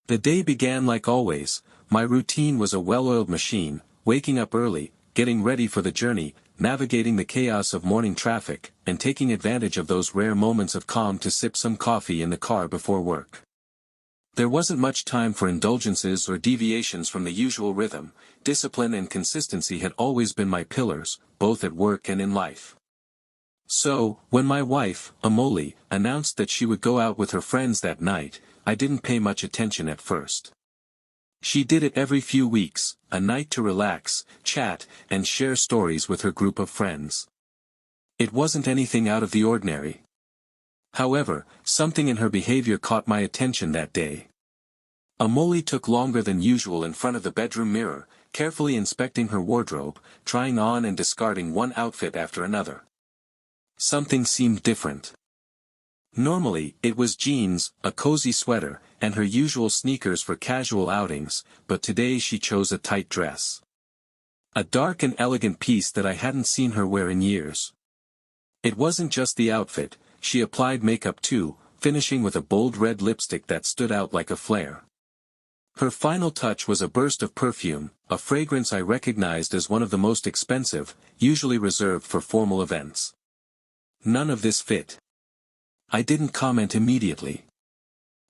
The day began like always. My routine was a well-oiled machine, waking up early, getting ready for the journey, navigating the chaos of morning traffic, and taking advantage of those rare moments of calm to sip some coffee in the car before work. There wasn't much time for indulgences or deviations from the usual rhythm. Discipline and consistency had always been my pillars, both at work and in life. So, when my wife, Amoli, announced that she would go out with her friends that night, I didn't pay much attention at first. She did it every few weeks, a night to relax, chat, and share stories with her group of friends. It wasn't anything out of the ordinary. However, something in her behavior caught my attention that day. Amoli took longer than usual in front of the bedroom mirror, carefully inspecting her wardrobe, trying on and discarding one outfit after another. Something seemed different. Normally, it was jeans, a cozy sweater, and her usual sneakers for casual outings, but today she chose a tight dress. A dark and elegant piece that I hadn't seen her wear in years. It wasn't just the outfit, she applied makeup too, finishing with a bold red lipstick that stood out like a flare. Her final touch was a burst of perfume, a fragrance I recognized as one of the most expensive, usually reserved for formal events. None of this fit. I didn't comment immediately.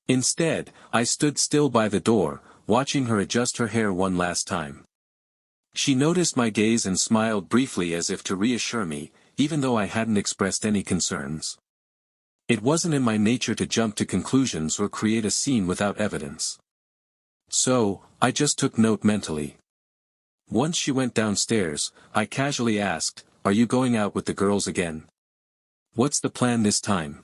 Instead, I stood still by the door, watching her adjust her hair one last time. She noticed my gaze and smiled briefly as if to reassure me, even though I hadn't expressed any concerns. It wasn't in my nature to jump to conclusions or create a scene without evidence. So, I just took note mentally. Once she went downstairs, I casually asked, "Are you going out with the girls again? What's the plan this time?"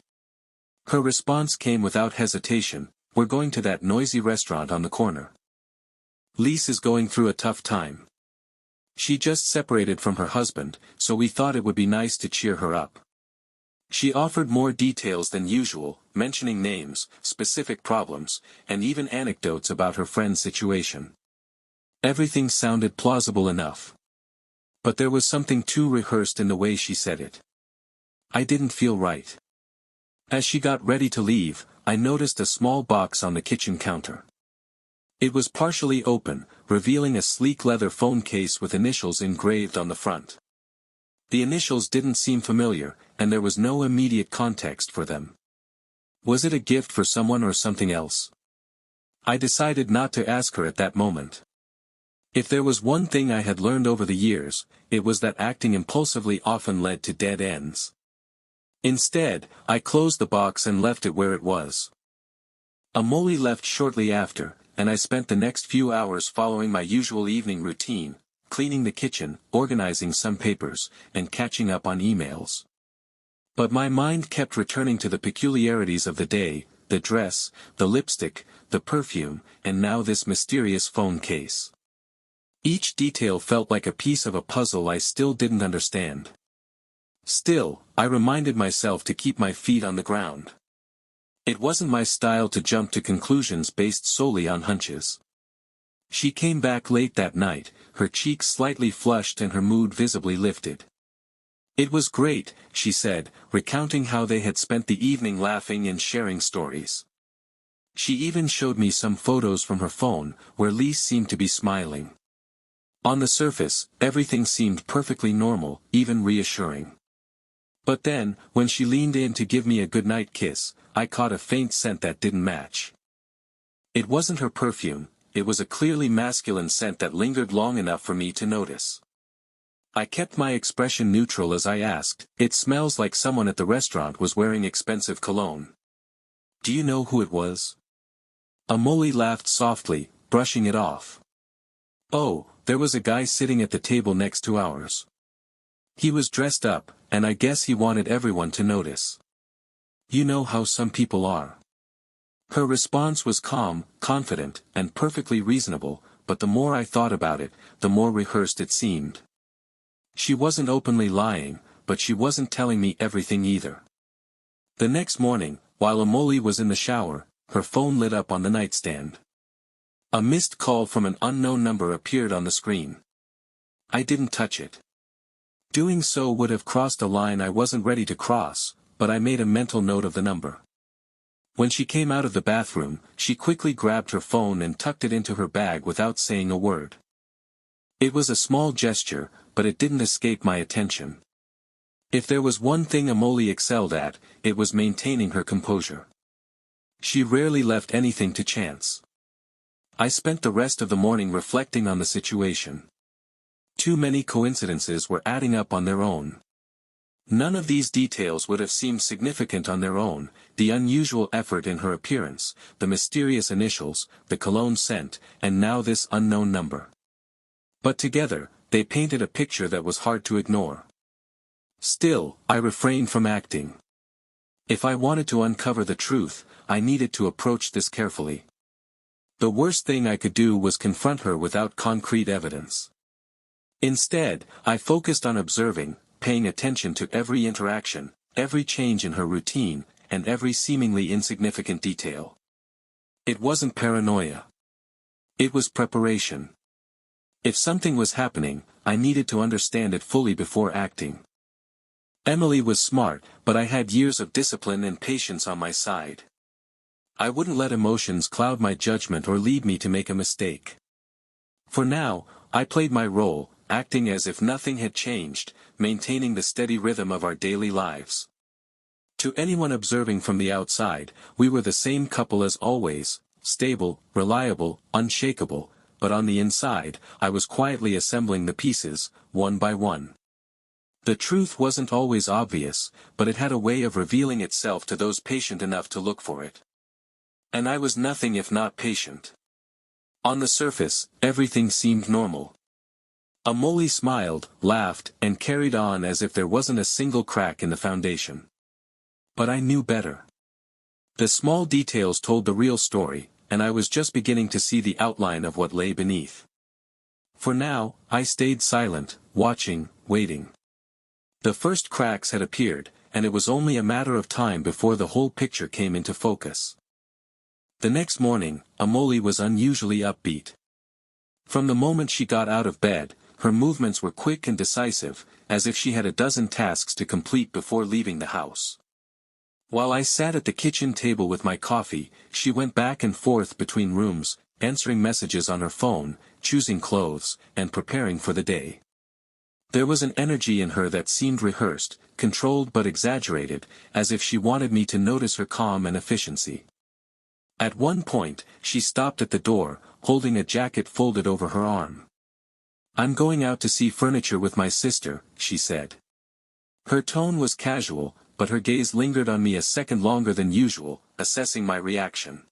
Her response came without hesitation, "We're going to that noisy restaurant on the corner. Lise is going through a tough time. She just separated from her husband, so we thought it would be nice to cheer her up." She offered more details than usual, mentioning names, specific problems, and even anecdotes about her friend's situation. Everything sounded plausible enough. But there was something too rehearsed in the way she said it. I didn't feel right. As she got ready to leave, I noticed a small box on the kitchen counter. It was partially open, revealing a sleek leather phone case with initials engraved on the front. The initials didn't seem familiar, and there was no immediate context for them. Was it a gift for someone or something else? I decided not to ask her at that moment. If there was one thing I had learned over the years, it was that acting impulsively often led to dead ends. Instead, I closed the box and left it where it was. Amoli left shortly after, and I spent the next few hours following my usual evening routine, cleaning the kitchen, organizing some papers, and catching up on emails. But my mind kept returning to the peculiarities of the day, the dress, the lipstick, the perfume, and now this mysterious phone case. Each detail felt like a piece of a puzzle I still didn't understand. Still, I reminded myself to keep my feet on the ground. It wasn't my style to jump to conclusions based solely on hunches. She came back late that night, her cheeks slightly flushed and her mood visibly lifted. "It was great," she said, recounting how they had spent the evening laughing and sharing stories. She even showed me some photos from her phone, where Lise seemed to be smiling. On the surface, everything seemed perfectly normal, even reassuring. But then, when she leaned in to give me a goodnight kiss, I caught a faint scent that didn't match. It wasn't her perfume, it was a clearly masculine scent that lingered long enough for me to notice. I kept my expression neutral as I asked, "It smells like someone at the restaurant was wearing expensive cologne. Do you know who it was?" Amoli laughed softly, brushing it off. "Oh, there was a guy sitting at the table next to ours. He was dressed up, and I guess he wanted everyone to notice. You know how some people are." Her response was calm, confident, and perfectly reasonable, but the more I thought about it, the more rehearsed it seemed. She wasn't openly lying, but she wasn't telling me everything either. The next morning, while Amoli was in the shower, her phone lit up on the nightstand. A missed call from an unknown number appeared on the screen. I didn't touch it. Doing so would have crossed a line I wasn't ready to cross, but I made a mental note of the number. When she came out of the bathroom, she quickly grabbed her phone and tucked it into her bag without saying a word. It was a small gesture, but it didn't escape my attention. If there was one thing Amoli excelled at, it was maintaining her composure. She rarely left anything to chance. I spent the rest of the morning reflecting on the situation. Too many coincidences were adding up on their own. None of these details would have seemed significant on their own: the unusual effort in her appearance, the mysterious initials, the cologne scent, and now this unknown number. But together, they painted a picture that was hard to ignore. Still, I refrained from acting. If I wanted to uncover the truth, I needed to approach this carefully. The worst thing I could do was confront her without concrete evidence. Instead, I focused on observing, paying attention to every interaction, every change in her routine, and every seemingly insignificant detail. It wasn't paranoia. It was preparation. If something was happening, I needed to understand it fully before acting. Emily was smart, but I had years of discipline and patience on my side. I wouldn't let emotions cloud my judgment or lead me to make a mistake. For now, I played my role, acting as if nothing had changed, maintaining the steady rhythm of our daily lives. To anyone observing from the outside, we were the same couple as always, stable, reliable, unshakable, but on the inside, I was quietly assembling the pieces, one by one. The truth wasn't always obvious, but it had a way of revealing itself to those patient enough to look for it. And I was nothing if not patient. On the surface, everything seemed normal. Amoli smiled, laughed, and carried on as if there wasn't a single crack in the foundation. But I knew better. The small details told the real story, and I was just beginning to see the outline of what lay beneath. For now, I stayed silent, watching, waiting. The first cracks had appeared, and it was only a matter of time before the whole picture came into focus. The next morning, Amoli was unusually upbeat. From the moment she got out of bed, her movements were quick and decisive, as if she had a dozen tasks to complete before leaving the house. While I sat at the kitchen table with my coffee, she went back and forth between rooms, answering messages on her phone, choosing clothes, and preparing for the day. There was an energy in her that seemed rehearsed, controlled but exaggerated, as if she wanted me to notice her calm and efficiency. At one point, she stopped at the door, holding a jacket folded over her arm. "I'm going out to see furniture with my sister," she said. Her tone was casual, but her gaze lingered on me a second longer than usual, assessing my reaction.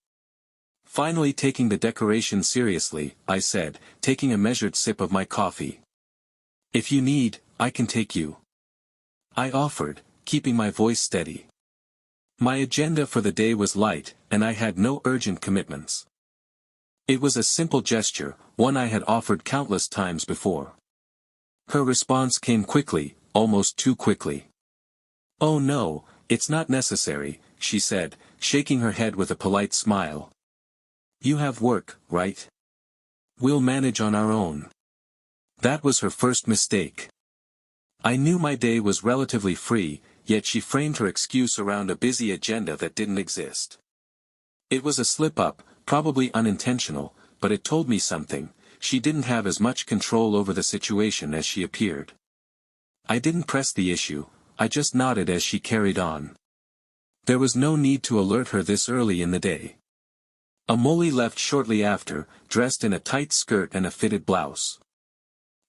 Finally taking the decoration seriously, I said, taking a measured sip of my coffee. "If you need, I can take you." I offered, keeping my voice steady. My agenda for the day was light, and I had no urgent commitments. It was a simple gesture, one I had offered countless times before. Her response came quickly, almost too quickly. "Oh no, it's not necessary," she said, shaking her head with a polite smile. "You have work, right? We'll manage on our own." That was her first mistake. I knew my day was relatively free, yet she framed her excuse around a busy agenda that didn't exist. It was a slip-up, probably unintentional, but it told me something: she didn't have as much control over the situation as she appeared. I didn't press the issue, I just nodded as she carried on. There was no need to alert her this early in the day. Amoli left shortly after, dressed in a tight skirt and a fitted blouse.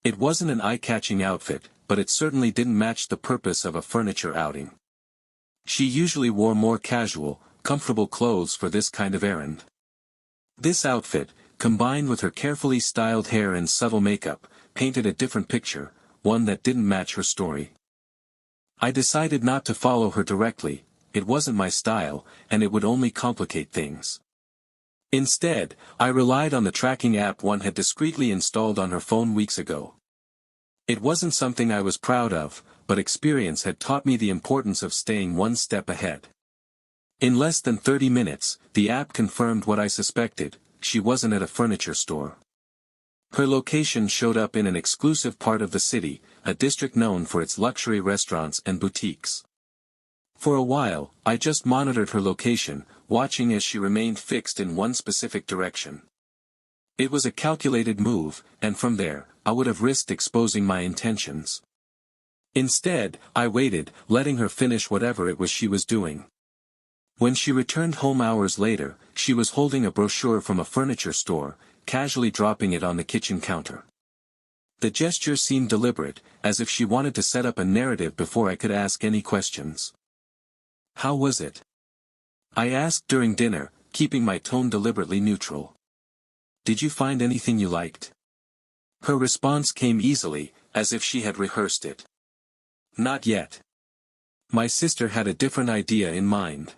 It wasn't an eye-catching outfit, but it certainly didn't match the purpose of a furniture outing. She usually wore more casual, comfortable clothes for this kind of errand. This outfit, combined with her carefully styled hair and subtle makeup, painted a different picture, one that didn't match her story. I decided not to follow her directly. It wasn't my style, and it would only complicate things. Instead, I relied on the tracking app one had discreetly installed on her phone weeks ago. It wasn't something I was proud of, but experience had taught me the importance of staying one step ahead. In less than 30 minutes, the app confirmed what I suspected: she wasn't at a furniture store. Her location showed up in an exclusive part of the city, a district known for its luxury restaurants and boutiques. For a while, I just monitored her location, watching as she remained fixed in one specific direction. It was a calculated move, and from there, I would have risked exposing my intentions. Instead, I waited, letting her finish whatever it was she was doing. When she returned home hours later, she was holding a brochure from a furniture store, casually dropping it on the kitchen counter. The gesture seemed deliberate, as if she wanted to set up a narrative before I could ask any questions. "How was it?" I asked during dinner, keeping my tone deliberately neutral. "Did you find anything you liked?" Her response came easily, as if she had rehearsed it. "Not yet." My sister had a different idea in mind.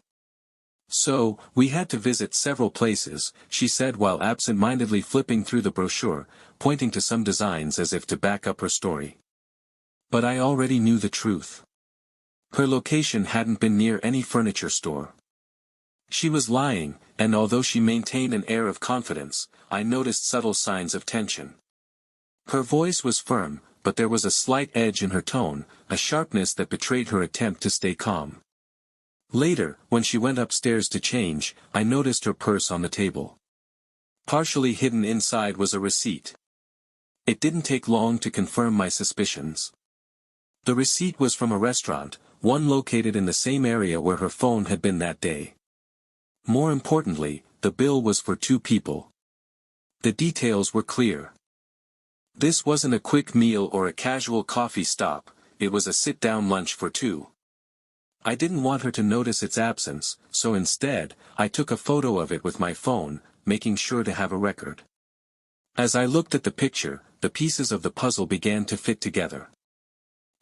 "So, we had to visit several places," she said while absent-mindedly flipping through the brochure, pointing to some designs as if to back up her story. But I already knew the truth. Her location hadn't been near any furniture store. She was lying, and although she maintained an air of confidence, I noticed subtle signs of tension. Her voice was firm, but there was a slight edge in her tone, a sharpness that betrayed her attempt to stay calm. Later, when she went upstairs to change, I noticed her purse on the table. Partially hidden inside was a receipt. It didn't take long to confirm my suspicions. The receipt was from a restaurant, one located in the same area where her phone had been that day. More importantly, the bill was for 2 people. The details were clear. This wasn't a quick meal or a casual coffee stop, it was a sit-down lunch for 2. I didn't want her to notice its absence, so instead, I took a photo of it with my phone, making sure to have a record. As I looked at the picture, the pieces of the puzzle began to fit together.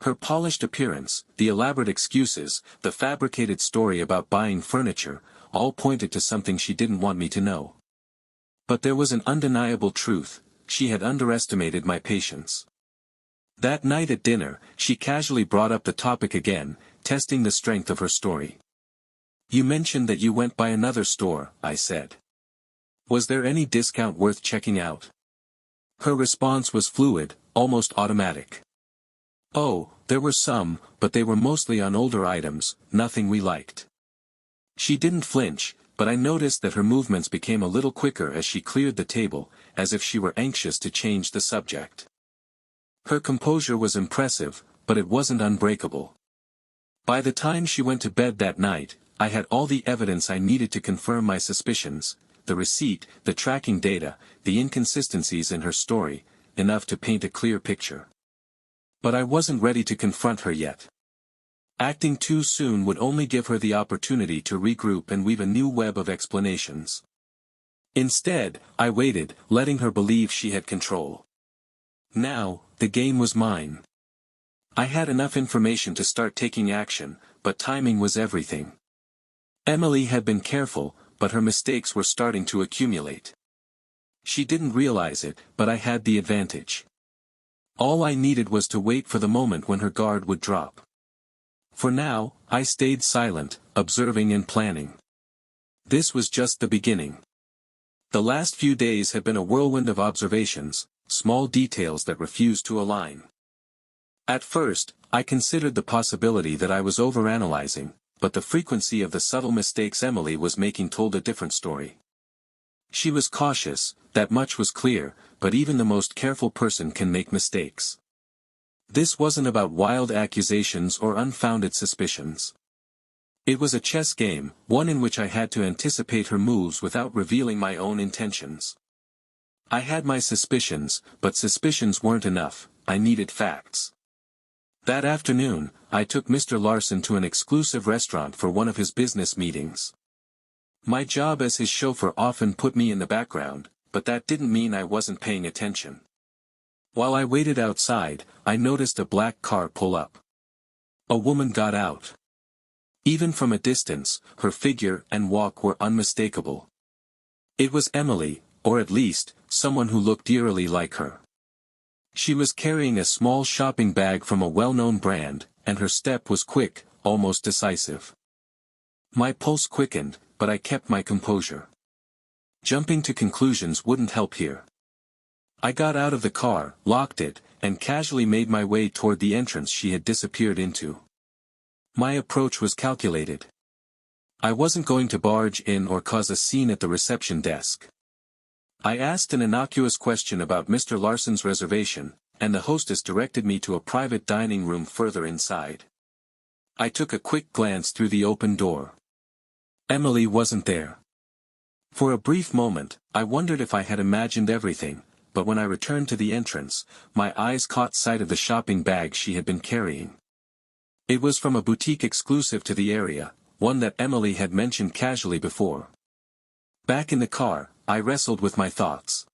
Her polished appearance, the elaborate excuses, the fabricated story about buying furniture, all pointed to something she didn't want me to know. But there was an undeniable truth: she had underestimated my patience. That night at dinner, she casually brought up the topic again, testing the strength of her story. "You mentioned that you went by another store," I said. "Was there any discount worth checking out?" Her response was fluid, almost automatic. "Oh, there were some, but they were mostly on older items, nothing we liked." She didn't flinch, but I noticed that her movements became a little quicker as she cleared the table, as if she were anxious to change the subject. Her composure was impressive, but it wasn't unbreakable. By the time she went to bed that night, I had all the evidence I needed to confirm my suspicions: the receipt, the tracking data, the inconsistencies in her story, enough to paint a clear picture. But I wasn't ready to confront her yet. Acting too soon would only give her the opportunity to regroup and weave a new web of explanations. Instead, I waited, letting her believe she had control. Now, the game was mine. I had enough information to start taking action, but timing was everything. Emily had been careful, but her mistakes were starting to accumulate. She didn't realize it, but I had the advantage. All I needed was to wait for the moment when her guard would drop. For now, I stayed silent, observing and planning. This was just the beginning. The last few days had been a whirlwind of observations, small details that refused to align. At first, I considered the possibility that I was overanalyzing, but the frequency of the subtle mistakes Emily was making told a different story. She was cautious, that much was clear, but even the most careful person can make mistakes. This wasn't about wild accusations or unfounded suspicions. It was a chess game, one in which I had to anticipate her moves without revealing my own intentions. I had my suspicions, but suspicions weren't enough, I needed facts. That afternoon, I took Mr. Larson to an exclusive restaurant for one of his business meetings. My job as his chauffeur often put me in the background, but that didn't mean I wasn't paying attention. While I waited outside, I noticed a black car pull up. A woman got out. Even from a distance, her figure and walk were unmistakable. It was Emily, or at least, someone who looked eerily like her. She was carrying a small shopping bag from a well-known brand, and her step was quick, almost decisive. My pulse quickened, but I kept my composure. Jumping to conclusions wouldn't help here. I got out of the car, locked it, and casually made my way toward the entrance she had disappeared into. My approach was calculated. I wasn't going to barge in or cause a scene at the reception desk. I asked an innocuous question about Mr. Larson's reservation, and the hostess directed me to a private dining room further inside. I took a quick glance through the open door. Emily wasn't there. For a brief moment, I wondered if I had imagined everything, but when I returned to the entrance, my eyes caught sight of the shopping bag she had been carrying. It was from a boutique exclusive to the area, one that Emily had mentioned casually before. Back in the car, I wrestled with my thoughts.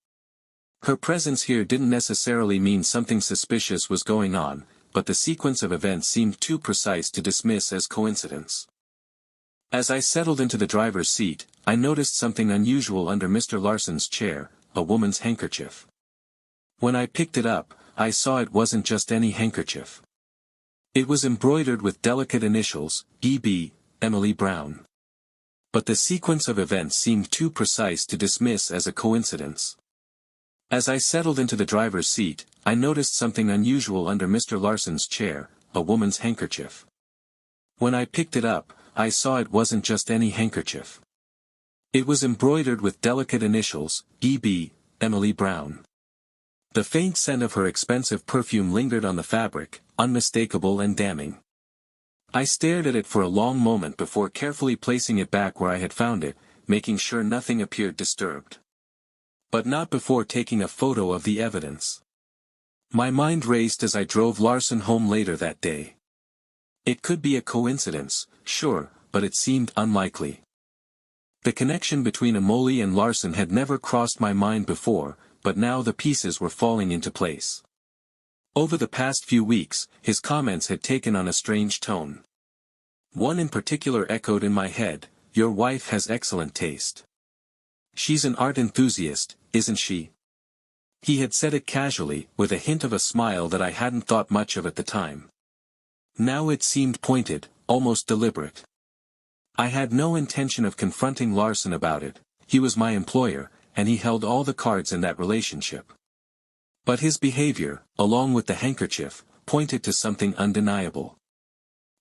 Her presence here didn't necessarily mean something suspicious was going on, but the sequence of events seemed too precise to dismiss as coincidence. As I settled into the driver's seat, I noticed something unusual under Mr. Larson's chair, a woman's handkerchief. When I picked it up, I saw it wasn't just any handkerchief. It was embroidered with delicate initials, E.B., Emily Brown. But the sequence of events seemed too precise to dismiss as a coincidence. As I settled into the driver's seat, I noticed something unusual under Mr. Larson's chair, a woman's handkerchief. When I picked it up, I saw it wasn't just any handkerchief. It was embroidered with delicate initials, E.B., Emily Brown. The faint scent of her expensive perfume lingered on the fabric, unmistakable and damning. I stared at it for a long moment before carefully placing it back where I had found it, making sure nothing appeared disturbed. But not before taking a photo of the evidence. My mind raced as I drove Larson home later that day. It could be a coincidence, sure, but it seemed unlikely. The connection between Emily and Larson had never crossed my mind before, but now the pieces were falling into place. Over the past few weeks, his comments had taken on a strange tone. One in particular echoed in my head: "Your wife has excellent taste. She's an art enthusiast, isn't she?" He had said it casually, with a hint of a smile that I hadn't thought much of at the time. Now it seemed pointed, almost deliberate. I had no intention of confronting Larson about it. He was my employer, and he held all the cards in that relationship. But his behavior, along with the handkerchief, pointed to something undeniable.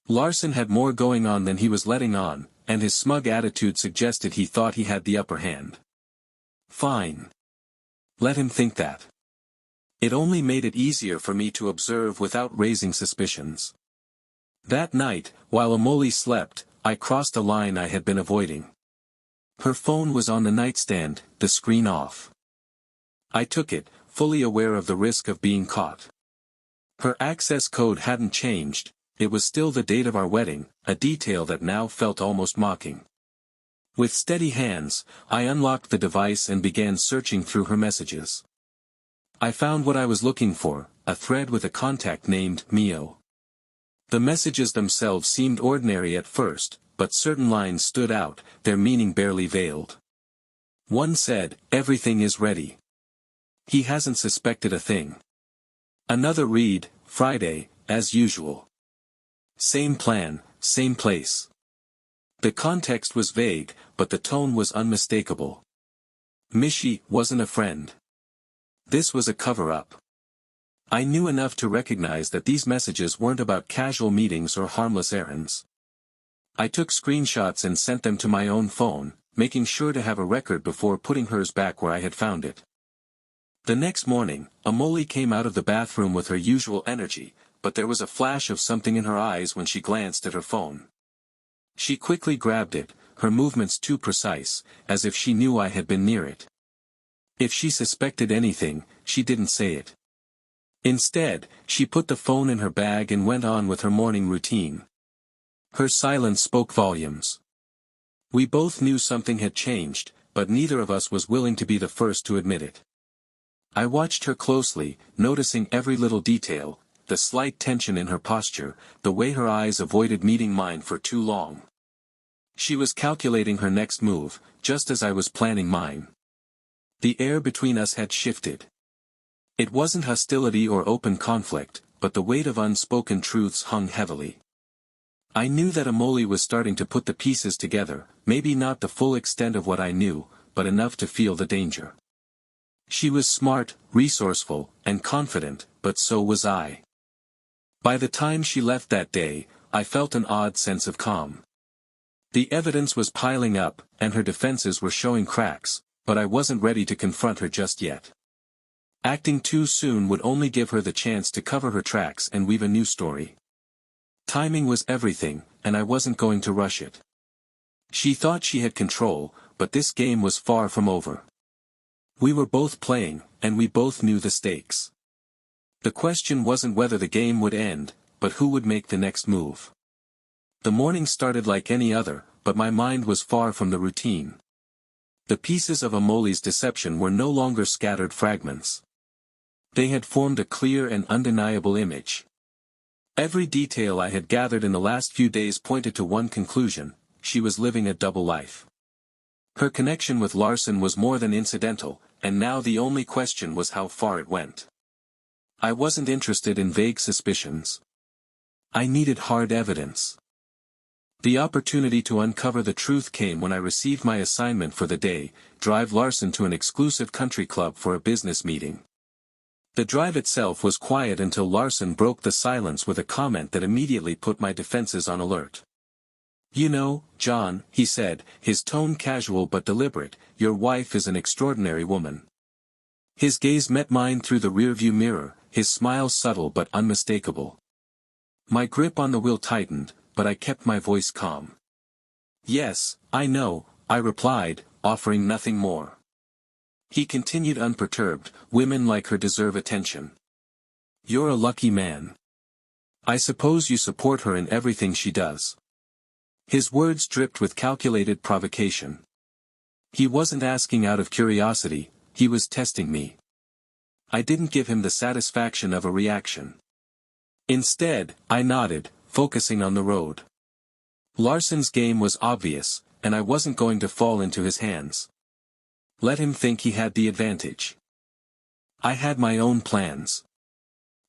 Larson had more going on than he was letting on, and his smug attitude suggested he thought he had the upper hand. Fine. Let him think that. It only made it easier for me to observe without raising suspicions. That night, while Emily slept, I crossed a line I had been avoiding. Her phone was on the nightstand, the screen off. I took it, fully aware of the risk of being caught. Her access code hadn't changed, it was still the date of our wedding, a detail that now felt almost mocking. With steady hands, I unlocked the device and began searching through her messages. I found what I was looking for, a thread with a contact named Mio. The messages themselves seemed ordinary at first, but certain lines stood out, their meaning barely veiled. One said, "Everything is ready. He hasn't suspected a thing." Another read, "Friday, as usual. Same plan, same place." The context was vague, but the tone was unmistakable. Mishi wasn't a friend. This was a cover-up. I knew enough to recognize that these messages weren't about casual meetings or harmless errands. I took screenshots and sent them to my own phone, making sure to have a record before putting hers back where I had found it. The next morning, Emily came out of the bathroom with her usual energy, but there was a flash of something in her eyes when she glanced at her phone. She quickly grabbed it, her movements too precise, as if she knew I had been near it. If she suspected anything, she didn't say it. Instead, she put the phone in her bag and went on with her morning routine. Her silence spoke volumes. We both knew something had changed, but neither of us was willing to be the first to admit it. I watched her closely, noticing every little detail, the slight tension in her posture, the way her eyes avoided meeting mine for too long. She was calculating her next move, just as I was planning mine. The air between us had shifted. It wasn't hostility or open conflict, but the weight of unspoken truths hung heavily. I knew that Emily was starting to put the pieces together, maybe not the full extent of what I knew, but enough to feel the danger. She was smart, resourceful, and confident, but so was I. By the time she left that day, I felt an odd sense of calm. The evidence was piling up, and her defenses were showing cracks, but I wasn't ready to confront her just yet. Acting too soon would only give her the chance to cover her tracks and weave a new story. Timing was everything, and I wasn't going to rush it. She thought she had control, but this game was far from over. We were both playing, and we both knew the stakes. The question wasn't whether the game would end, but who would make the next move. The morning started like any other, but my mind was far from the routine. The pieces of Amoli's deception were no longer scattered fragments. They had formed a clear and undeniable image. Every detail I had gathered in the last few days pointed to one conclusion: she was living a double life. Her connection with Larson was more than incidental, and now the only question was how far it went. I wasn't interested in vague suspicions. I needed hard evidence. The opportunity to uncover the truth came when I received my assignment for the day: drive Larson to an exclusive country club for a business meeting. The drive itself was quiet until Larson broke the silence with a comment that immediately put my defenses on alert. "You know, John," he said, his tone casual but deliberate, "your wife is an extraordinary woman." His gaze met mine through the rearview mirror, his smile subtle but unmistakable. My grip on the wheel tightened, but I kept my voice calm. "Yes, I know," I replied, offering nothing more. He continued unperturbed, "Women like her deserve attention. You're a lucky man. I suppose you support her in everything she does." His words dripped with calculated provocation. He wasn't asking out of curiosity, he was testing me. I didn't give him the satisfaction of a reaction. Instead, I nodded, focusing on the road. Larson's game was obvious, and I wasn't going to fall into his hands. Let him think he had the advantage. I had my own plans.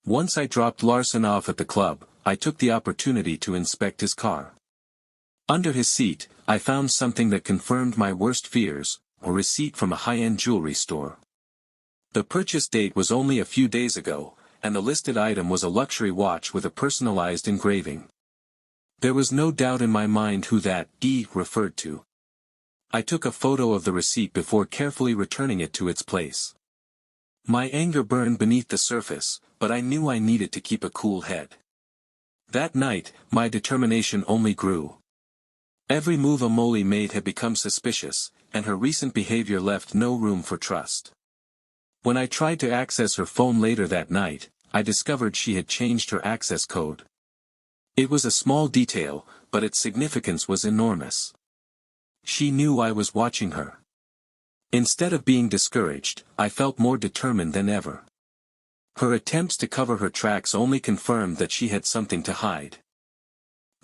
Once I dropped Larson off at the club, I took the opportunity to inspect his car. Under his seat, I found something that confirmed my worst fears: a receipt from a high-end jewelry store. The purchase date was only a few days ago, and the listed item was a luxury watch with a personalized engraving. There was no doubt in my mind who that "E" referred to. I took a photo of the receipt before carefully returning it to its place. My anger burned beneath the surface, but I knew I needed to keep a cool head. That night, my determination only grew. Every move Amoli made had become suspicious, and her recent behavior left no room for trust. When I tried to access her phone later that night, I discovered she had changed her access code. It was a small detail, but its significance was enormous. She knew I was watching her. Instead of being discouraged, I felt more determined than ever. Her attempts to cover her tracks only confirmed that she had something to hide.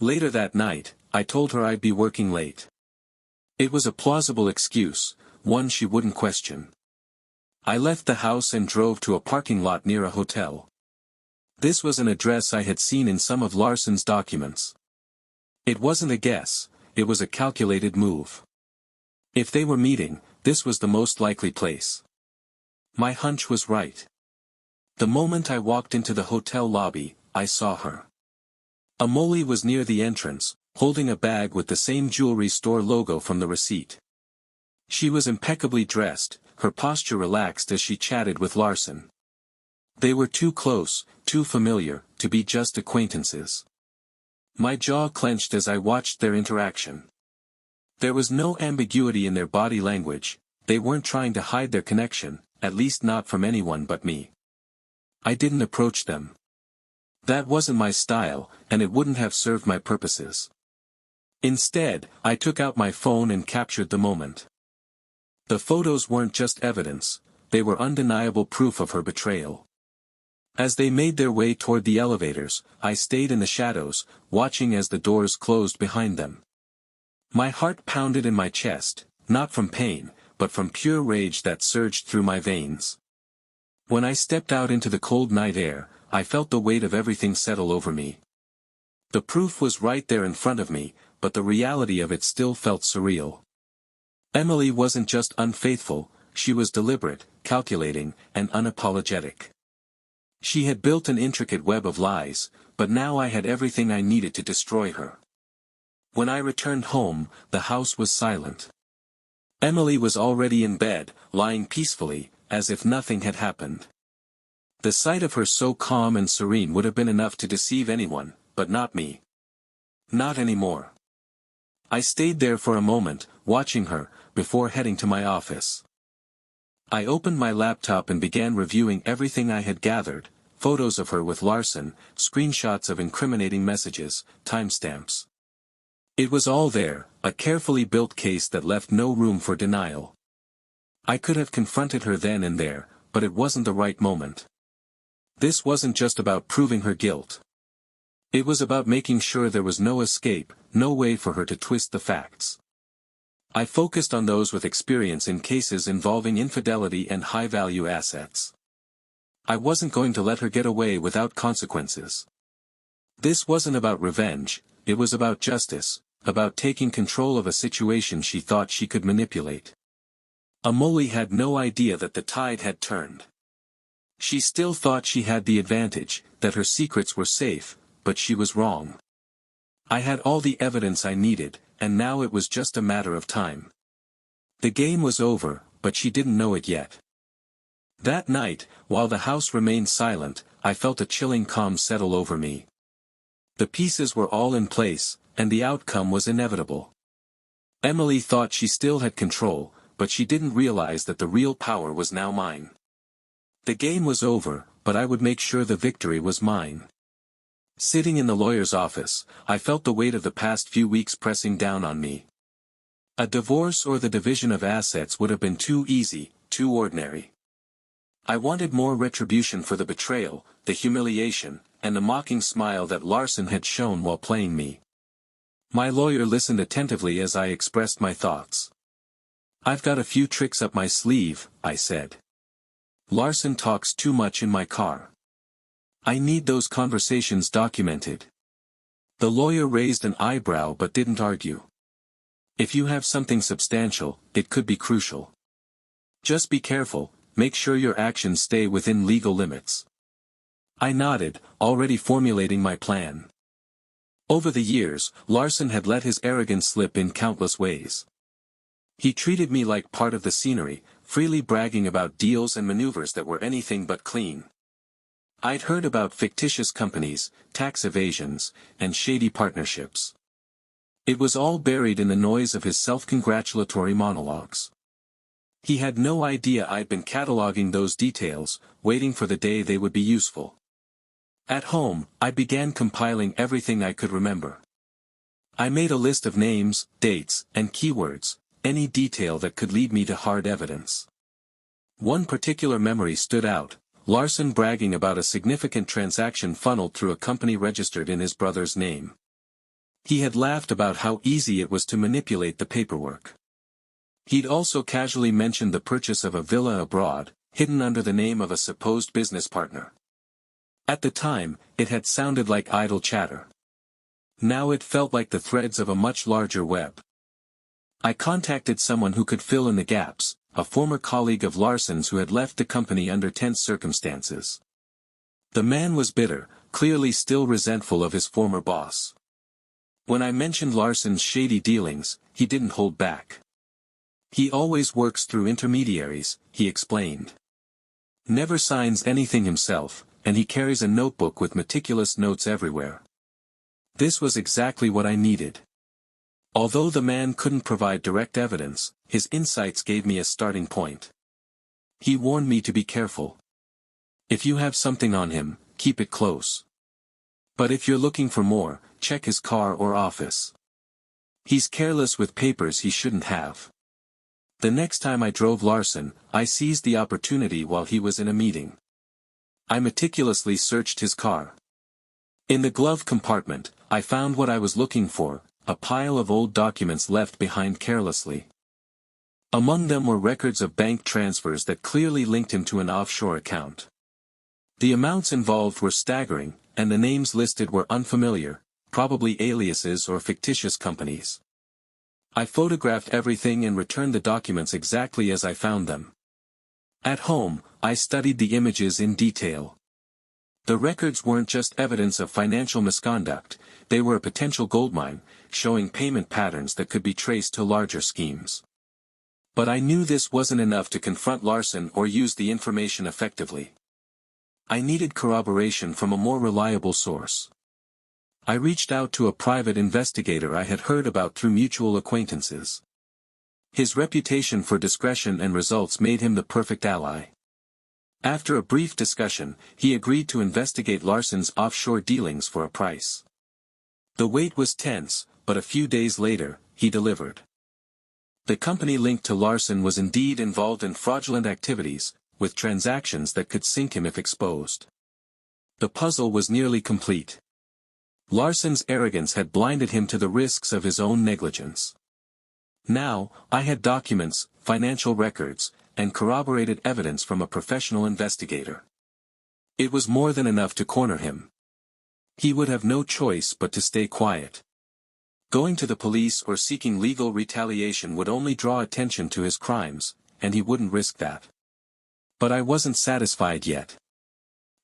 Later that night, I told her I'd be working late. It was a plausible excuse, one she wouldn't question. I left the house and drove to a parking lot near a hotel. This was an address I had seen in some of Larson's documents. It wasn't a guess, it was a calculated move. If they were meeting, this was the most likely place. My hunch was right. The moment I walked into the hotel lobby, I saw her. Amoli was near the entrance, holding a bag with the same jewelry store logo from the receipt. She was impeccably dressed, her posture relaxed as she chatted with Larson. They were too close, too familiar, to be just acquaintances. My jaw clenched as I watched their interaction. There was no ambiguity in their body language, they weren't trying to hide their connection, at least not from anyone but me. I didn't approach them. That wasn't my style, and it wouldn't have served my purposes. Instead, I took out my phone and captured the moment. The photos weren't just evidence, they were undeniable proof of her betrayal. As they made their way toward the elevators, I stayed in the shadows, watching as the doors closed behind them. My heart pounded in my chest, not from pain, but from pure rage that surged through my veins. When I stepped out into the cold night air, I felt the weight of everything settle over me. The proof was right there in front of me, but the reality of it still felt surreal. Emily wasn't just unfaithful, she was deliberate, calculating, and unapologetic. She had built an intricate web of lies, but now I had everything I needed to destroy her. When I returned home, the house was silent. Emily was already in bed, lying peacefully, as if nothing had happened. The sight of her so calm and serene would have been enough to deceive anyone, but not me. Not anymore. I stayed there for a moment, watching her, before heading to my office. I opened my laptop and began reviewing everything I had gathered: photos of her with Larson, screenshots of incriminating messages, timestamps. It was all there, a carefully built case that left no room for denial. I could have confronted her then and there, but it wasn't the right moment. This wasn't just about proving her guilt. It was about making sure there was no escape, no way for her to twist the facts. I focused on those with experience in cases involving infidelity and high-value assets. I wasn't going to let her get away without consequences. This wasn't about revenge, it was about justice, about taking control of a situation she thought she could manipulate. Emily had no idea that the tide had turned. She still thought she had the advantage, that her secrets were safe, but she was wrong. I had all the evidence I needed, and now it was just a matter of time. The game was over, but she didn't know it yet. That night, while the house remained silent, I felt a chilling calm settle over me. The pieces were all in place, and the outcome was inevitable. Emily thought she still had control, but she didn't realize that the real power was now mine. The game was over, but I would make sure the victory was mine. Sitting in the lawyer's office, I felt the weight of the past few weeks pressing down on me. A divorce or the division of assets would have been too easy, too ordinary. I wanted more retribution for the betrayal, the humiliation, and the mocking smile that Larson had shown while playing me. My lawyer listened attentively as I expressed my thoughts. "I've got a few tricks up my sleeve," I said. "Larson talks too much in my car. I need those conversations documented." The lawyer raised an eyebrow but didn't argue. "If you have something substantial, it could be crucial. Just be careful, make sure your actions stay within legal limits." I nodded, already formulating my plan. Over the years, Larson had let his arrogance slip in countless ways. He treated me like part of the scenery, freely bragging about deals and maneuvers that were anything but clean. I'd heard about fictitious companies, tax evasions, and shady partnerships. It was all buried in the noise of his self-congratulatory monologues. He had no idea I'd been cataloging those details, waiting for the day they would be useful. At home, I began compiling everything I could remember. I made a list of names, dates, and keywords, any detail that could lead me to hard evidence. One particular memory stood out: Larson bragging about a significant transaction funneled through a company registered in his brother's name. He had laughed about how easy it was to manipulate the paperwork. He'd also casually mentioned the purchase of a villa abroad, hidden under the name of a supposed business partner. At the time, it had sounded like idle chatter. Now it felt like the threads of a much larger web. I contacted someone who could fill in the gaps, a former colleague of Larson's who had left the company under tense circumstances. The man was bitter, clearly still resentful of his former boss. When I mentioned Larson's shady dealings, he didn't hold back. "He always works through intermediaries," he explained. "Never signs anything himself, and he carries a notebook with meticulous notes everywhere." This was exactly what I needed. Although the man couldn't provide direct evidence, his insights gave me a starting point. He warned me to be careful. "If you have something on him, keep it close. But if you're looking for more, check his car or office. He's careless with papers he shouldn't have." The next time I drove Larson, I seized the opportunity while he was in a meeting. I meticulously searched his car. In the glove compartment, I found what I was looking for: a pile of old documents left behind carelessly. Among them were records of bank transfers that clearly linked him to an offshore account. The amounts involved were staggering, and the names listed were unfamiliar, probably aliases or fictitious companies. I photographed everything and returned the documents exactly as I found them. At home, I studied the images in detail. The records weren't just evidence of financial misconduct, they were a potential goldmine, showing payment patterns that could be traced to larger schemes. But I knew this wasn't enough to confront Larson or use the information effectively. I needed corroboration from a more reliable source. I reached out to a private investigator I had heard about through mutual acquaintances. His reputation for discretion and results made him the perfect ally. After a brief discussion, he agreed to investigate Larson's offshore dealings for a price. The wait was tense, but a few days later, he delivered. The company linked to Larson was indeed involved in fraudulent activities, with transactions that could sink him if exposed. The puzzle was nearly complete. Larson's arrogance had blinded him to the risks of his own negligence. Now, I had documents, financial records, and corroborated evidence from a professional investigator. It was more than enough to corner him. He would have no choice but to stay quiet. Going to the police or seeking legal retaliation would only draw attention to his crimes, and he wouldn't risk that. But I wasn't satisfied yet.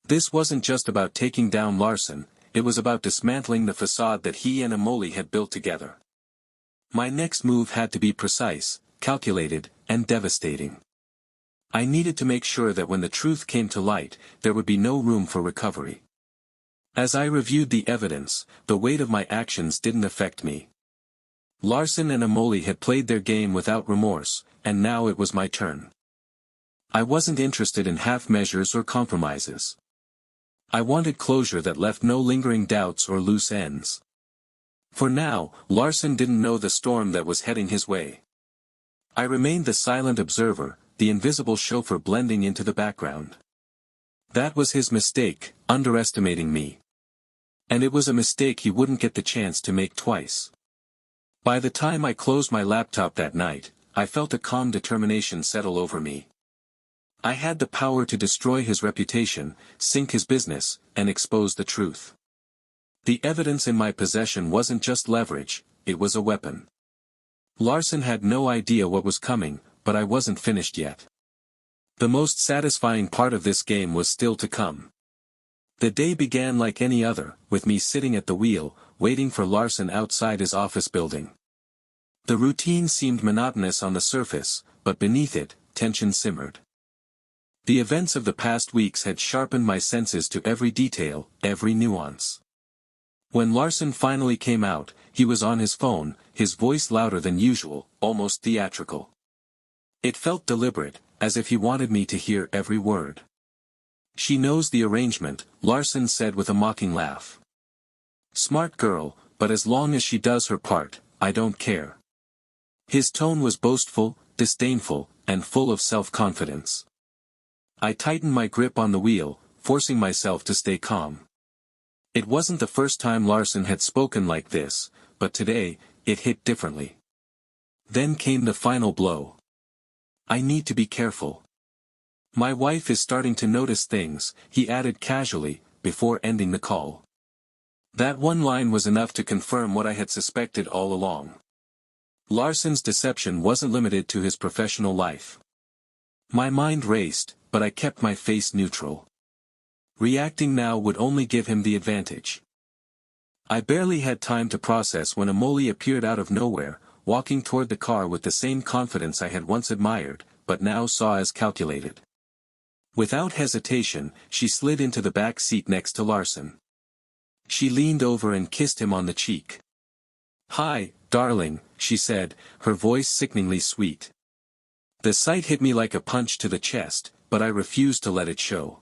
This wasn't just about taking down Larson, it was about dismantling the facade that he and Amoli had built together. My next move had to be precise, calculated, and devastating. I needed to make sure that when the truth came to light, there would be no room for recovery. As I reviewed the evidence, the weight of my actions didn't affect me. Larson and Amoli had played their game without remorse, and now it was my turn. I wasn't interested in half measures or compromises. I wanted closure that left no lingering doubts or loose ends. For now, Larson didn't know the storm that was heading his way. I remained the silent observer, the invisible chauffeur blending into the background. That was his mistake, underestimating me. And it was a mistake he wouldn't get the chance to make twice. By the time I closed my laptop that night, I felt a calm determination settle over me. I had the power to destroy his reputation, sink his business, and expose the truth. The evidence in my possession wasn't just leverage, it was a weapon. Larson had no idea what was coming, but I wasn't finished yet. The most satisfying part of this game was still to come. The day began like any other, with me sitting at the wheel, waiting for Larson outside his office building. The routine seemed monotonous on the surface, but beneath it, tension simmered. The events of the past weeks had sharpened my senses to every detail, every nuance. When Larson finally came out, he was on his phone, his voice louder than usual, almost theatrical. It felt deliberate, as if he wanted me to hear every word. "She knows the arrangement," Larson said with a mocking laugh. "Smart girl, but as long as she does her part, I don't care." His tone was boastful, disdainful, and full of self-confidence. I tightened my grip on the wheel, forcing myself to stay calm. It wasn't the first time Larson had spoken like this, but today, it hit differently. Then came the final blow. "I need to be careful. My wife is starting to notice things," he added casually, before ending the call. That one line was enough to confirm what I had suspected all along. Larson's deception wasn't limited to his professional life. My mind raced, but I kept my face neutral. Reacting now would only give him the advantage. I barely had time to process when Amoli appeared out of nowhere, walking toward the car with the same confidence I had once admired, but now saw as calculated. Without hesitation, she slid into the back seat next to Larson. She leaned over and kissed him on the cheek. "Hi, darling," she said, her voice sickeningly sweet. The sight hit me like a punch to the chest, but I refused to let it show.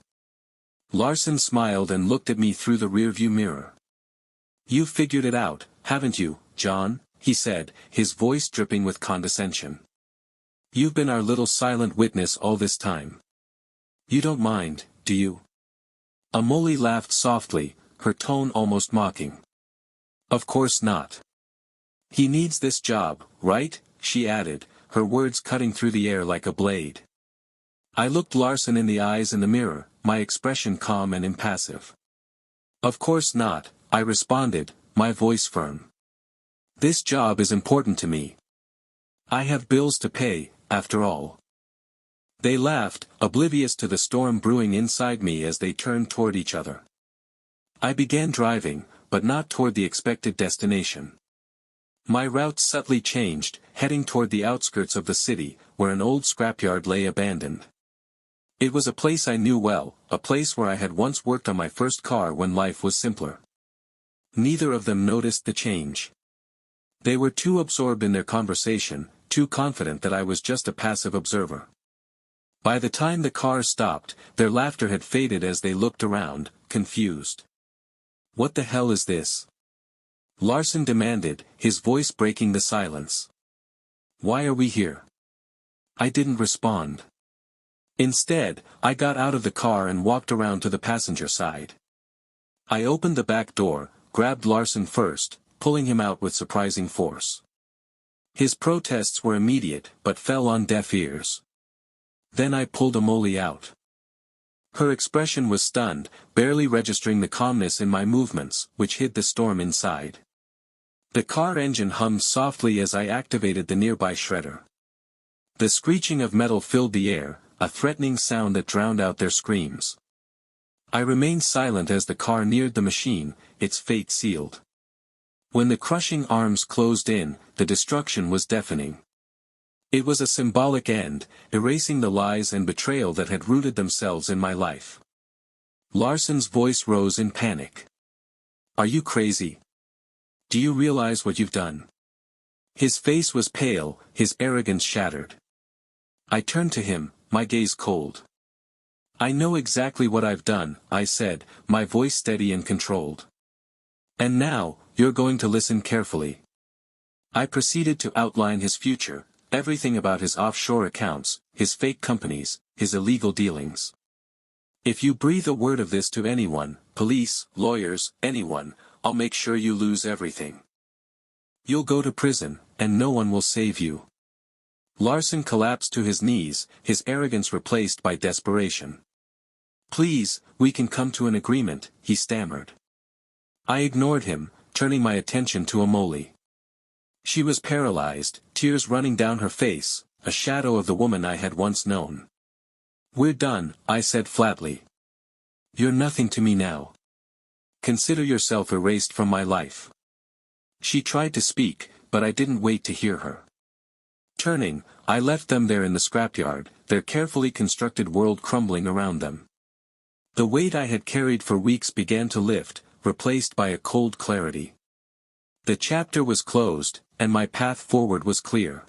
Larson smiled and looked at me through the rearview mirror. "You figured it out, haven't you, John?" he said, his voice dripping with condescension. "You've been our little silent witness all this time. You don't mind, do you?" Amoli laughed softly, her tone almost mocking. "Of course not. He needs this job, right?" she added, her words cutting through the air like a blade. I looked Larson in the eyes in the mirror, my expression calm and impassive. "Of course not," I responded, my voice firm. "This job is important to me. I have bills to pay, after all." They laughed, oblivious to the storm brewing inside me as they turned toward each other. I began driving, but not toward the expected destination. My route subtly changed, heading toward the outskirts of the city, where an old scrapyard lay abandoned. It was a place I knew well, a place where I had once worked on my first car when life was simpler. Neither of them noticed the change. They were too absorbed in their conversation, too confident that I was just a passive observer. By the time the car stopped, their laughter had faded as they looked around, confused. "What the hell is this?" Larson demanded, his voice breaking the silence. "Why are we here?" I didn't respond. Instead, I got out of the car and walked around to the passenger side. I opened the back door, grabbed Larson first, pulling him out with surprising force. His protests were immediate, but fell on deaf ears. Then I pulled Amoli out. Her expression was stunned, barely registering the calmness in my movements, which hid the storm inside. The car engine hummed softly as I activated the nearby shredder. The screeching of metal filled the air, a threatening sound that drowned out their screams. I remained silent as the car neared the machine, its fate sealed. When the crushing arms closed in, the destruction was deafening. It was a symbolic end, erasing the lies and betrayal that had rooted themselves in my life. Larson's voice rose in panic. "Are you crazy? Do you realize what you've done?" His face was pale, his arrogance shattered. I turned to him, my gaze cold. "I know exactly what I've done," I said, my voice steady and controlled. "And now, you're going to listen carefully." I proceeded to outline his future, everything about his offshore accounts, his fake companies, his illegal dealings. "If you breathe a word of this to anyone, police, lawyers, anyone, I'll make sure you lose everything. You'll go to prison, and no one will save you." Larson collapsed to his knees, his arrogance replaced by desperation. "Please, we can come to an agreement," he stammered. I ignored him, turning my attention to Amoli. She was paralyzed, tears running down her face, a shadow of the woman I had once known. "We're done," I said flatly. "You're nothing to me now. Consider yourself erased from my life." She tried to speak, but I didn't wait to hear her. Turning, I left them there in the scrapyard, their carefully constructed world crumbling around them. The weight I had carried for weeks began to lift, replaced by a cold clarity. The chapter was closed, and my path forward was clear.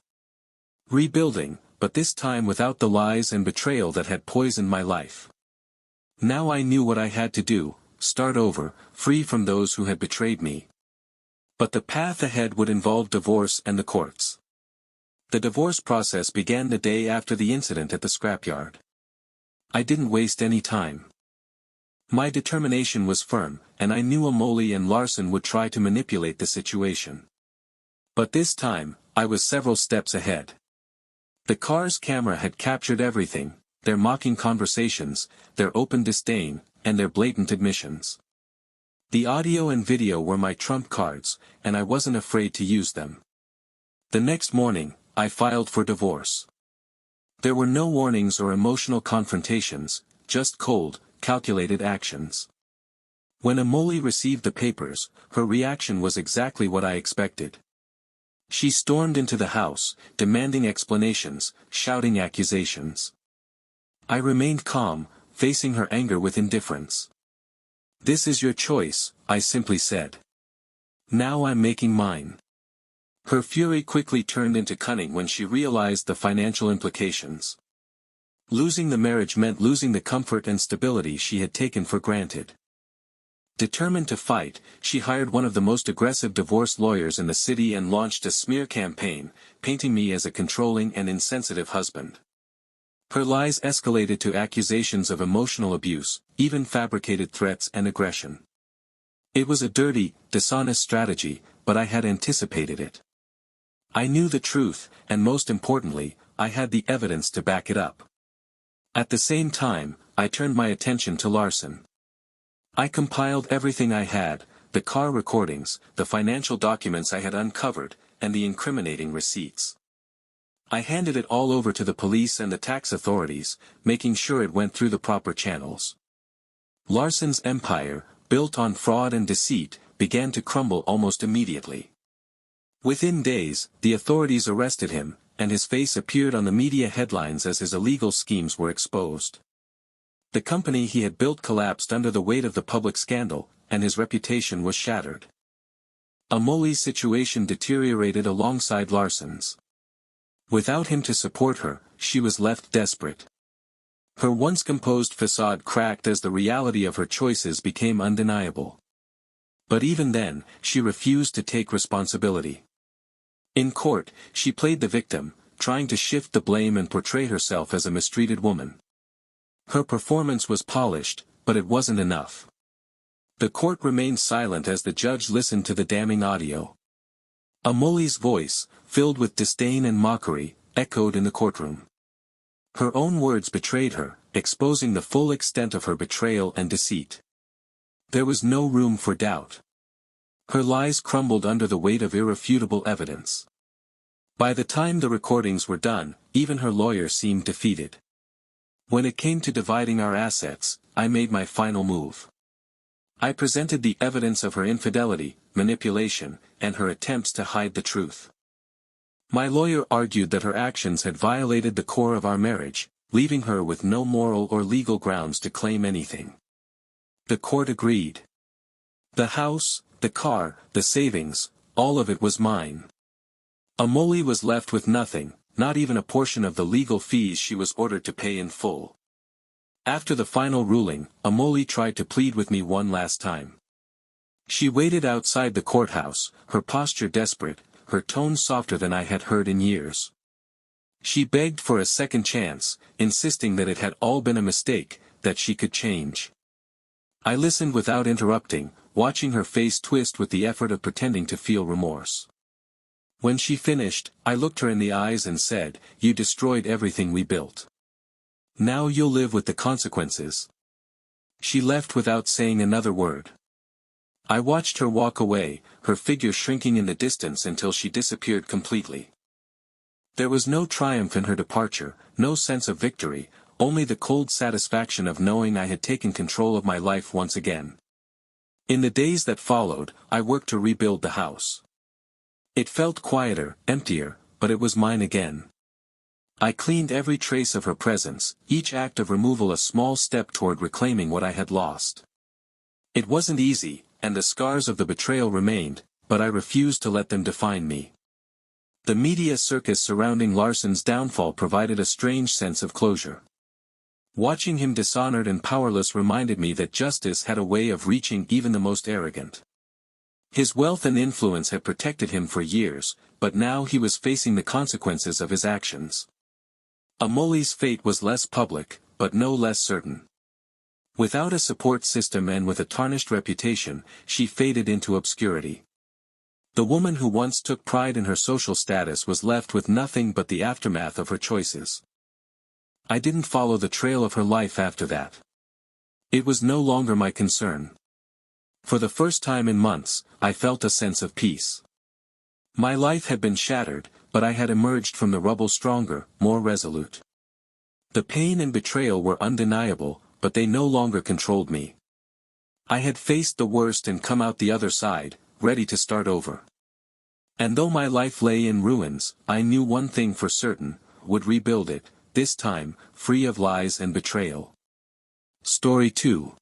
Rebuilding, but this time without the lies and betrayal that had poisoned my life. Now I knew what I had to do, start over, free from those who had betrayed me. But the path ahead would involve divorce and the courts. The divorce process began the day after the incident at the scrapyard. I didn't waste any time. My determination was firm, and I knew Amoli and Larson would try to manipulate the situation. But this time, I was several steps ahead. The car's camera had captured everything, their mocking conversations, their open disdain, and their blatant admissions. The audio and video were my trump cards, and I wasn't afraid to use them. The next morning, I filed for divorce. There were no warnings or emotional confrontations, just cold, calculated actions. When Amoli received the papers, her reaction was exactly what I expected. She stormed into the house, demanding explanations, shouting accusations. I remained calm, facing her anger with indifference. "This is your choice," I simply said. "Now I'm making mine." Her fury quickly turned into cunning when she realized the financial implications. Losing the marriage meant losing the comfort and stability she had taken for granted. Determined to fight, she hired one of the most aggressive divorce lawyers in the city and launched a smear campaign, painting me as a controlling and insensitive husband. Her lies escalated to accusations of emotional abuse, even fabricated threats and aggression. It was a dirty, dishonest strategy, but I had anticipated it. I knew the truth, and most importantly, I had the evidence to back it up. At the same time, I turned my attention to Larson. I compiled everything I had, the car recordings, the financial documents I had uncovered, and the incriminating receipts. I handed it all over to the police and the tax authorities, making sure it went through the proper channels. Larson's empire, built on fraud and deceit, began to crumble almost immediately. Within days, the authorities arrested him, and his face appeared on the media headlines as his illegal schemes were exposed. The company he had built collapsed under the weight of the public scandal, and his reputation was shattered. Amoli's situation deteriorated alongside Larson's. Without him to support her, she was left desperate. Her once composed facade cracked as the reality of her choices became undeniable. But even then, she refused to take responsibility. In court, she played the victim, trying to shift the blame and portray herself as a mistreated woman. Her performance was polished, but it wasn't enough. The court remained silent as the judge listened to the damning audio. Amoli's voice, filled with disdain and mockery, echoed in the courtroom. Her own words betrayed her, exposing the full extent of her betrayal and deceit. There was no room for doubt. Her lies crumbled under the weight of irrefutable evidence. By the time the recordings were done, even her lawyer seemed defeated. When it came to dividing our assets, I made my final move. I presented the evidence of her infidelity, manipulation, and her attempts to hide the truth. My lawyer argued that her actions had violated the core of our marriage, leaving her with no moral or legal grounds to claim anything. The court agreed. The house, the car, the savings, all of it was mine. Amoli was left with nothing, not even a portion of the legal fees she was ordered to pay in full. After the final ruling, Amoli tried to plead with me one last time. She waited outside the courthouse, her posture desperate, her tone softer than I had heard in years. She begged for a second chance, insisting that it had all been a mistake, that she could change. I listened without interrupting, watching her face twist with the effort of pretending to feel remorse. When she finished, I looked her in the eyes and said, "You destroyed everything we built. Now you'll live with the consequences." She left without saying another word. I watched her walk away, her figure shrinking in the distance until she disappeared completely. There was no triumph in her departure, no sense of victory, only the cold satisfaction of knowing I had taken control of my life once again. In the days that followed, I worked to rebuild the house. It felt quieter, emptier, but it was mine again. I cleaned every trace of her presence, each act of removal a small step toward reclaiming what I had lost. It wasn't easy, and the scars of the betrayal remained, but I refused to let them define me. The media circus surrounding Larson's downfall provided a strange sense of closure. Watching him dishonored and powerless reminded me that justice had a way of reaching even the most arrogant. His wealth and influence had protected him for years, but now he was facing the consequences of his actions. Amoli's fate was less public, but no less certain. Without a support system and with a tarnished reputation, she faded into obscurity. The woman who once took pride in her social status was left with nothing but the aftermath of her choices. I didn't follow the trail of her life after that. It was no longer my concern. For the first time in months, I felt a sense of peace. My life had been shattered, but I had emerged from the rubble stronger, more resolute. The pain and betrayal were undeniable, but they no longer controlled me. I had faced the worst and come out the other side, ready to start over. And though my life lay in ruins, I knew one thing for certain, would rebuild it, this time, free of lies and betrayal. Story 2.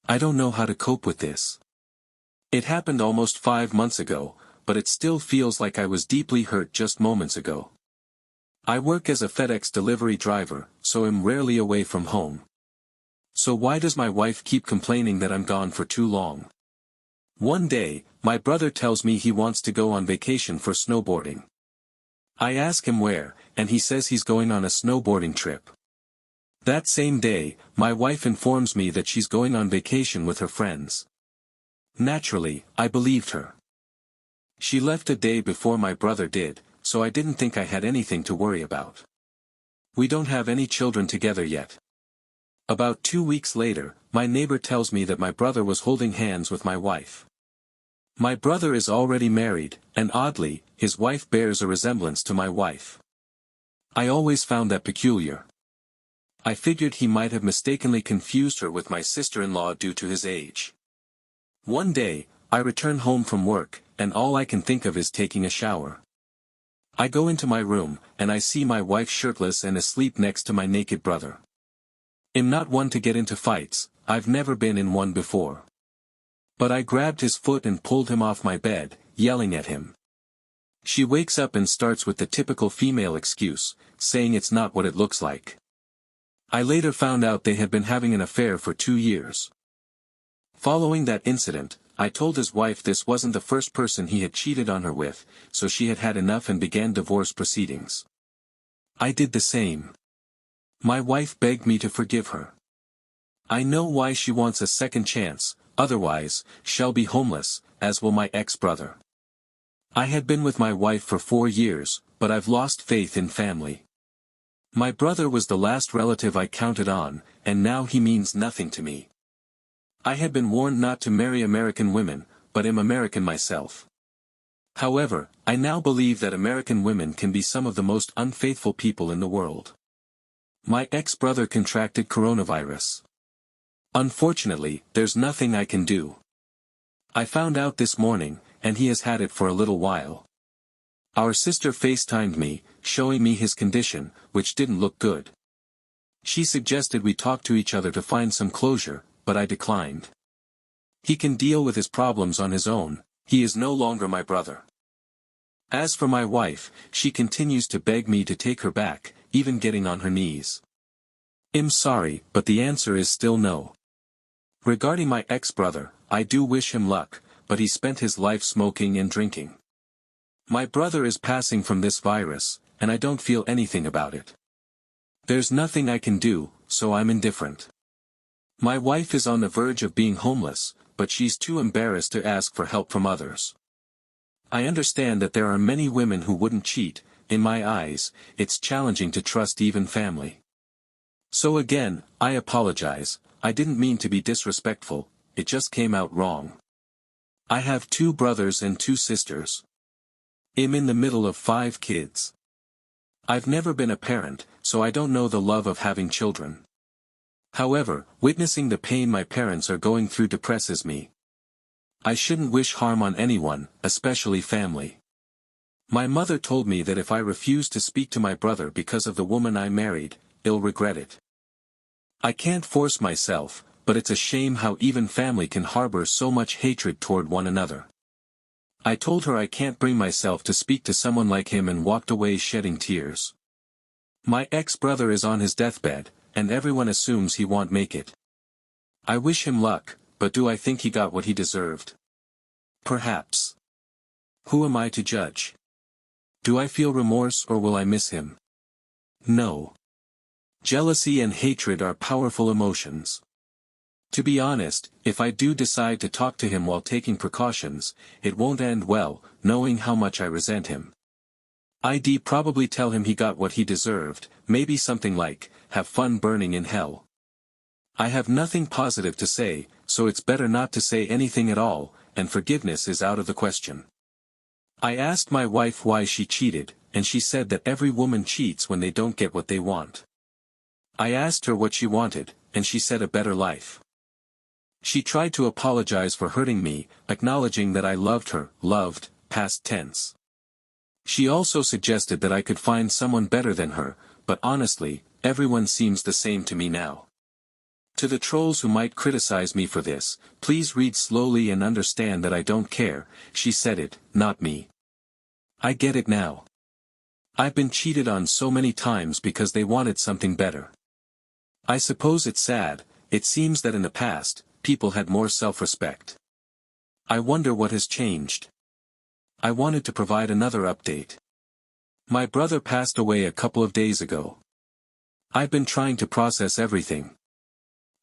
I don't know how to cope with this. It happened almost 5 months ago, but it still feels like I was deeply hurt just moments ago. I work as a FedEx delivery driver, so I'm rarely away from home. So why does my wife keep complaining that I'm gone for too long? One day, my brother tells me he wants to go on vacation for snowboarding. I ask him where, and he says he's going on a snowboarding trip. That same day, my wife informs me that she's going on vacation with her friends. Naturally, I believed her. She left a day before my brother did, so I didn't think I had anything to worry about. We don't have any children together yet. About 2 weeks later, my neighbor tells me that my brother was holding hands with my wife. My brother is already married, and oddly, his wife bears a resemblance to my wife. I always found that peculiar. I figured he might have mistakenly confused her with my sister-in-law due to his age. One day, I return home from work, and all I can think of is taking a shower. I go into my room, and I see my wife shirtless and asleep next to my naked brother. I'm not one to get into fights, I've never been in one before. But I grabbed his foot and pulled him off my bed, yelling at him. She wakes up and starts with the typical female excuse, saying it's not what it looks like. I later found out they had been having an affair for 2 years. Following that incident, I told his wife this wasn't the first person he had cheated on her with, so she had had enough and began divorce proceedings. I did the same. My wife begged me to forgive her. I know why she wants a second chance, otherwise, she'll be homeless, as will my ex-brother. I had been with my wife for 4 years, but I've lost faith in family. My brother was the last relative I counted on, and now he means nothing to me. I had been warned not to marry American women, but am American myself. However, I now believe that American women can be some of the most unfaithful people in the world. My ex-brother contracted coronavirus. Unfortunately, there's nothing I can do. I found out this morning, and he has had it for a little while. Our sister FaceTimed me, showing me his condition, which didn't look good. She suggested we talk to each other to find some closure, but I declined. He can deal with his problems on his own, he is no longer my brother. As for my wife, she continues to beg me to take her back, even getting on her knees. I'm sorry, but the answer is still no. Regarding my ex-brother, I do wish him luck, but he spent his life smoking and drinking. My brother is passing from this virus, and I don't feel anything about it. There's nothing I can do, so I'm indifferent. My wife is on the verge of being homeless, but she's too embarrassed to ask for help from others. I understand that there are many women who wouldn't cheat. In my eyes, it's challenging to trust even family. So again, I apologize, I didn't mean to be disrespectful, it just came out wrong. I have 2 brothers and 2 sisters. I'm in the middle of 5 kids. I've never been a parent, so I don't know the love of having children. However, witnessing the pain my parents are going through depresses me. I shouldn't wish harm on anyone, especially family. My mother told me that if I refuse to speak to my brother because of the woman I married, I'll regret it. I can't force myself, but it's a shame how even family can harbor so much hatred toward one another. I told her I can't bring myself to speak to someone like him and walked away shedding tears. My ex-brother is on his deathbed, and everyone assumes he won't make it. I wish him luck, but do I think he got what he deserved? Perhaps. Who am I to judge? Do I feel remorse or will I miss him? No. Jealousy and hatred are powerful emotions. To be honest, if I do decide to talk to him while taking precautions, it won't end well, knowing how much I resent him. I'd probably tell him he got what he deserved, maybe something like, have fun burning in hell. I have nothing positive to say, so it's better not to say anything at all, and forgiveness is out of the question. I asked my wife why she cheated, and she said that every woman cheats when they don't get what they want. I asked her what she wanted, and she said a better life. She tried to apologize for hurting me, acknowledging that I loved her, loved, past tense. She also suggested that I could find someone better than her, but honestly, everyone seems the same to me now. To the trolls who might criticize me for this, please read slowly and understand that I don't care, she said it, not me. I get it now. I've been cheated on so many times because they wanted something better. I suppose it's sad, it seems that in the past, people had more self-respect. I wonder what has changed. I wanted to provide another update. My brother passed away a couple of days ago. I've been trying to process everything.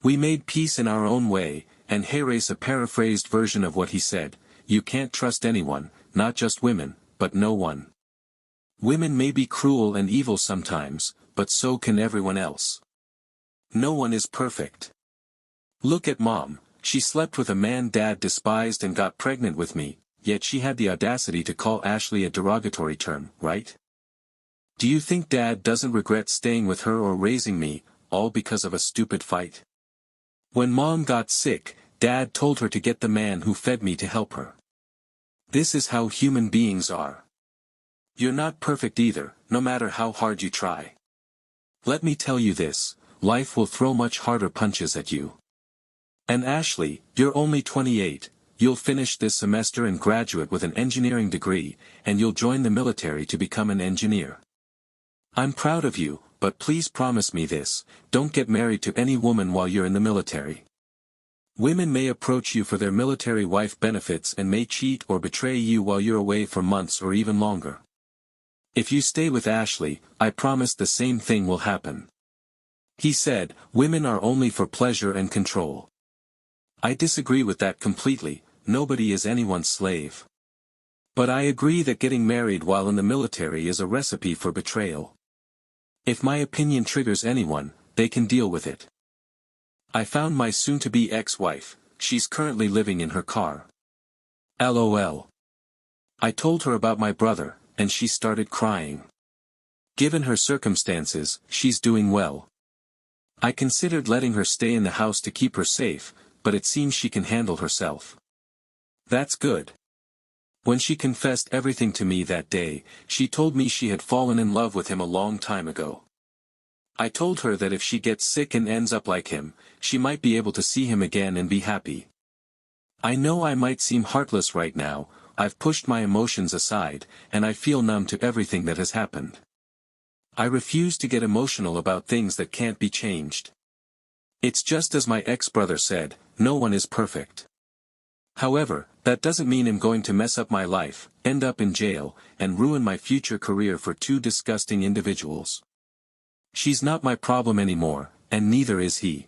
We made peace in our own way, and Harris a paraphrased version of what he said, you can't trust anyone, not just women, but no one. Women may be cruel and evil sometimes, but so can everyone else. No one is perfect. Look at Mom, she slept with a man Dad despised and got pregnant with me, yet she had the audacity to call Ashley a derogatory term, right? Do you think Dad doesn't regret staying with her or raising me, all because of a stupid fight? When Mom got sick, Dad told her to get the man who fed me to help her. This is how human beings are. You're not perfect either, no matter how hard you try. Let me tell you this, life will throw much harder punches at you. And Ashley, you're only 28, you'll finish this semester and graduate with an engineering degree, and you'll join the military to become an engineer. I'm proud of you, but please promise me this, don't get married to any woman while you're in the military. Women may approach you for their military wife benefits and may cheat or betray you while you're away for months or even longer. If you stay with Ashley, I promise the same thing will happen. He said, women are only for pleasure and control. I disagree with that completely, nobody is anyone's slave. But I agree that getting married while in the military is a recipe for betrayal. If my opinion triggers anyone, they can deal with it. I found my soon-to-be ex-wife, she's currently living in her car. LOL. I told her about my brother, and she started crying. Given her circumstances, she's doing well. I considered letting her stay in the house to keep her safe, but it seems she can handle herself. That's good. When she confessed everything to me that day, she told me she had fallen in love with him a long time ago. I told her that if she gets sick and ends up like him, she might be able to see him again and be happy. I know I might seem heartless right now, I've pushed my emotions aside, and I feel numb to everything that has happened. I refuse to get emotional about things that can't be changed. It's just as my ex-brother said, no one is perfect. However, that doesn't mean I'm going to mess up my life, end up in jail, and ruin my future career for two disgusting individuals. She's not my problem anymore, and neither is he.